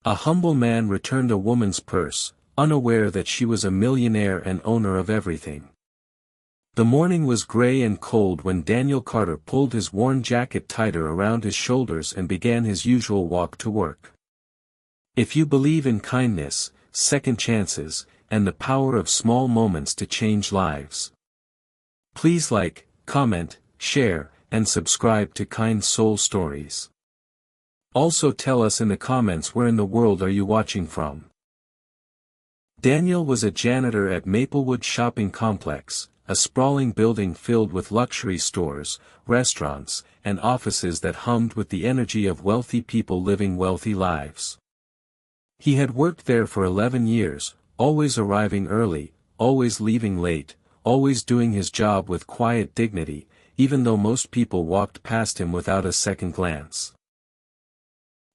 A humble man returned a woman's purse, unaware that she was a millionaire and owner of everything. The morning was gray and cold when Daniel Carter pulled his worn jacket tighter around his shoulders and began his usual walk to work. If you believe in kindness, second chances, and the power of small moments to change lives, please like, comment, share, and subscribe to Kind Soul Stories. Also tell us in the comments where in the world are you watching from. Daniel was a janitor at Maplewood Shopping Complex, a sprawling building filled with luxury stores, restaurants, and offices that hummed with the energy of wealthy people living wealthy lives. He had worked there for 11 years, always arriving early, always leaving late, always doing his job with quiet dignity, even though most people walked past him without a second glance.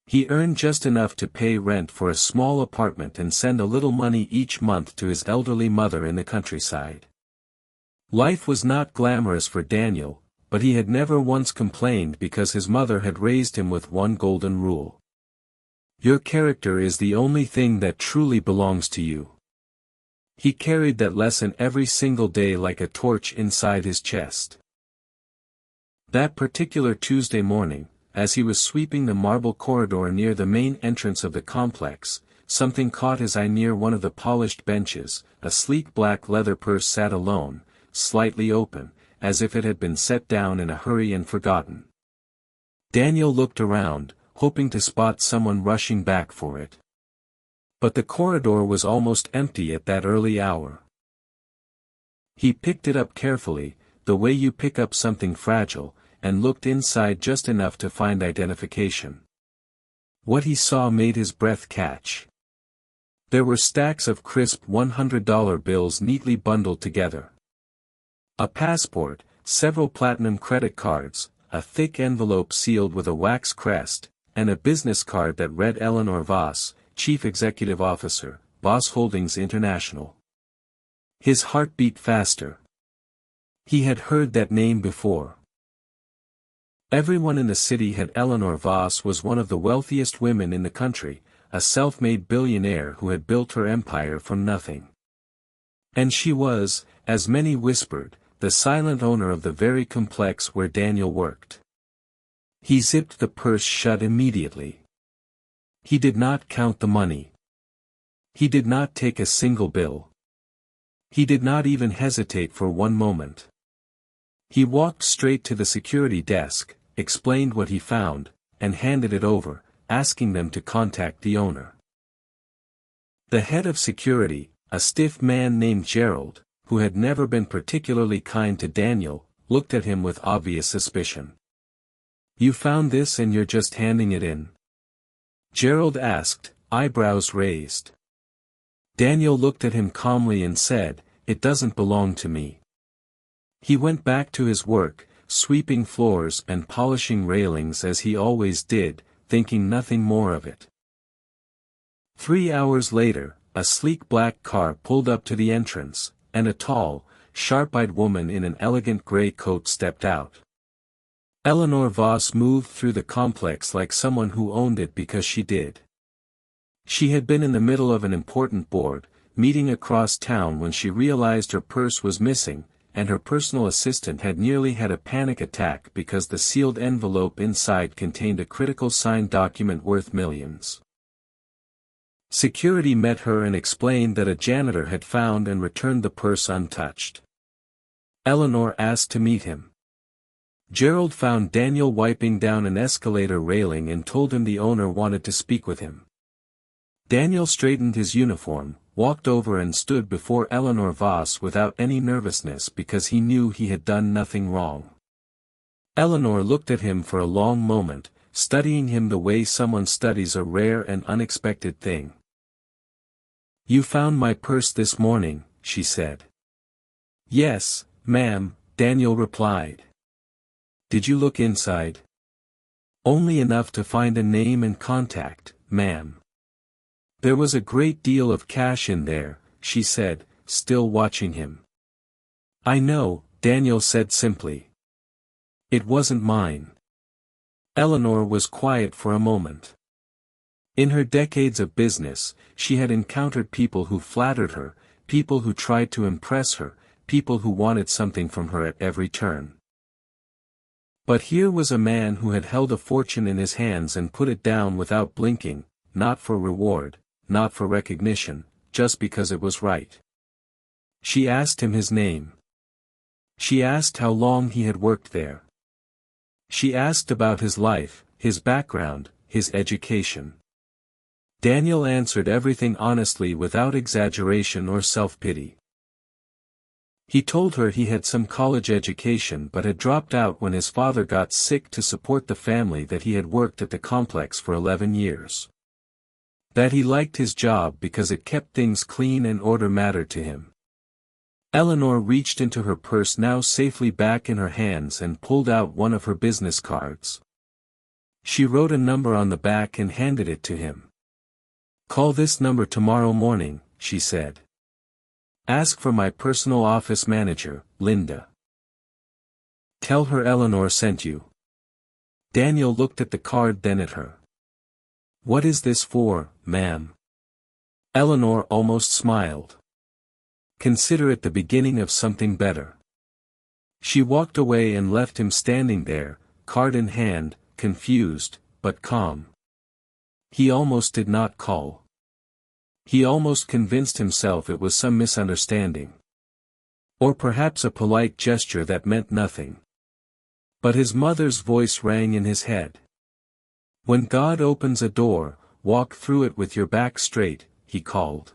He earned just enough to pay rent for a small apartment and send a little money each month to his elderly mother in the countryside. Life was not glamorous for Daniel, but he had never once complained because his mother had raised him with one golden rule. Your character is the only thing that truly belongs to you. He carried that lesson every single day like a torch inside his chest. That particular Tuesday morning, as he was sweeping the marble corridor near the main entrance of the complex, something caught his eye near one of the polished benches. A sleek black leather purse sat alone, slightly open, as if it had been set down in a hurry and forgotten. Daniel looked around, hoping to spot someone rushing back for it. But the corridor was almost empty at that early hour. He picked it up carefully, the way you pick up something fragile, and looked inside just enough to find identification. What he saw made his breath catch. There were stacks of crisp $100 bills neatly bundled together. A passport, several platinum credit cards, a thick envelope sealed with a wax crest, and a business card that read Eleanor Voss, Chief Executive Officer, Voss Holdings International. His heart beat faster. He had heard that name before. Everyone in the city had. Eleanor Voss was one of the wealthiest women in the country, a self-made billionaire who had built her empire from nothing. And she was, as many whispered, the silent owner of the very complex where Daniel worked. He zipped the purse shut immediately. He did not count the money. He did not take a single bill. He did not even hesitate for one moment. He walked straight to the security desk, explained what he found, and handed it over, asking them to contact the owner. The head of security, a stiff man named Gerald, who had never been particularly kind to Daniel, looked at him with obvious suspicion. "You found this and you're just handing it in?" Gerald asked, eyebrows raised. Daniel looked at him calmly and said, "It doesn't belong to me." He went back to his work, sweeping floors and polishing railings as he always did, thinking nothing more of it. 3 hours later, a sleek black car pulled up to the entrance, and a tall, sharp-eyed woman in an elegant gray coat stepped out. Eleanor Voss moved through the complex like someone who owned it because she did. She had been in the middle of an important board meeting across town when she realized her purse was missing, and her personal assistant had nearly had a panic attack because the sealed envelope inside contained a critical signed document worth millions. Security met her and explained that a janitor had found and returned the purse untouched. Eleanor asked to meet him. Gerald found Daniel wiping down an escalator railing and told him the owner wanted to speak with him. Daniel straightened his uniform, walked over and stood before Eleanor Voss without any nervousness because he knew he had done nothing wrong. Eleanor looked at him for a long moment, studying him the way someone studies a rare and unexpected thing. "You found my purse this morning," she said. "Yes, ma'am," Daniel replied. "Did you look inside?" "Only enough to find a name and contact, ma'am." "There was a great deal of cash in there," she said, still watching him. "I know," Daniel said simply. "It wasn't mine." Eleanor was quiet for a moment. In her decades of business, she had encountered people who flattered her, people who tried to impress her, people who wanted something from her at every turn. But here was a man who had held a fortune in his hands and put it down without blinking, not for reward, not for recognition, just because it was right. She asked him his name. She asked how long he had worked there. She asked about his life, his background, his education. Daniel answered everything honestly without exaggeration or self-pity. He told her he had some college education but had dropped out when his father got sick to support the family, that he had worked at the complex for 11 years. That he liked his job because it kept things clean and order mattered to him. Eleanor reached into her purse, now safely back in her hands, and pulled out one of her business cards. She wrote a number on the back and handed it to him. "Call this number tomorrow morning," she said. "Ask for my personal office manager, Linda. Tell her Eleanor sent you." Daniel looked at the card, then at her. "What is this for, ma'am?" Eleanor almost smiled. "Consider it the beginning of something better." She walked away and left him standing there, card in hand, confused, but calm. He almost did not call. He almost convinced himself it was some misunderstanding. Or perhaps a polite gesture that meant nothing. But his mother's voice rang in his head. "When God opens a door, walk through it with your back straight," he called.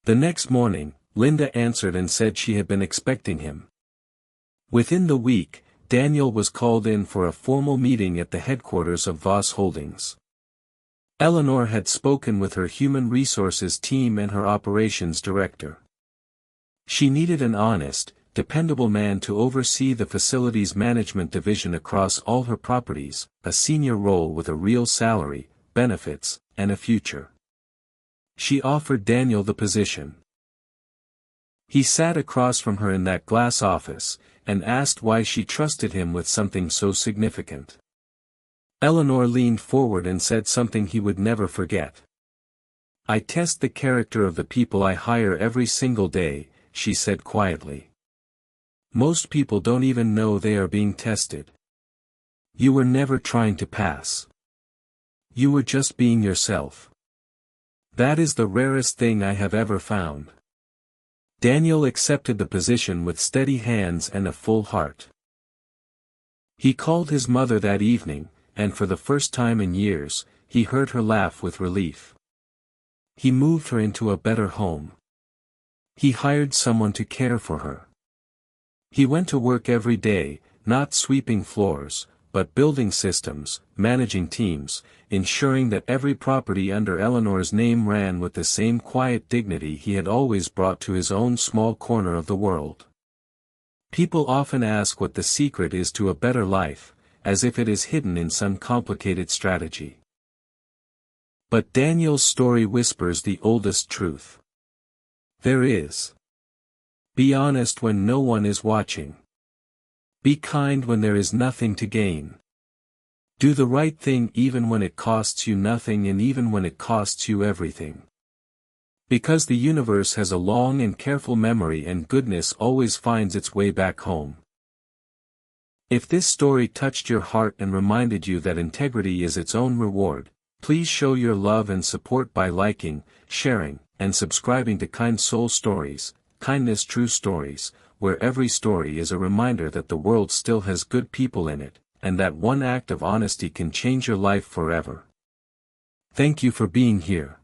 The next morning, Linda answered and said she had been expecting him. Within the week, Daniel was called in for a formal meeting at the headquarters of Voss Holdings. Eleanor had spoken with her human resources team and her operations director. She needed an honest, dependable man to oversee the facilities management division across all her properties, a senior role with a real salary, benefits, and a future. She offered Daniel the position. He sat across from her in that glass office, and asked why she trusted him with something so significant. Eleanor leaned forward and said something he would never forget. "I test the character of the people I hire every single day," she said quietly. "Most people don't even know they are being tested. You were never trying to pass. You were just being yourself. That is the rarest thing I have ever found." Daniel accepted the position with steady hands and a full heart. He called his mother that evening, and for the first time in years, he heard her laugh with relief. He moved her into a better home. He hired someone to care for her. He went to work every day, not sweeping floors, but building systems, managing teams, ensuring that every property under Eleanor's name ran with the same quiet dignity he had always brought to his own small corner of the world. People often ask what the secret is to a better life, as if it is hidden in some complicated strategy. But Daniel's story whispers the oldest truth. There is. Be honest when no one is watching. Be kind when there is nothing to gain. Do the right thing even when it costs you nothing and even when it costs you everything. Because the universe has a long and careful memory and goodness always finds its way back home. If this story touched your heart and reminded you that integrity is its own reward, please show your love and support by liking, sharing, and subscribing to Kind Soul Stories, Kindness True Stories, where every story is a reminder that the world still has good people in it, and that one act of honesty can change your life forever. Thank you for being here.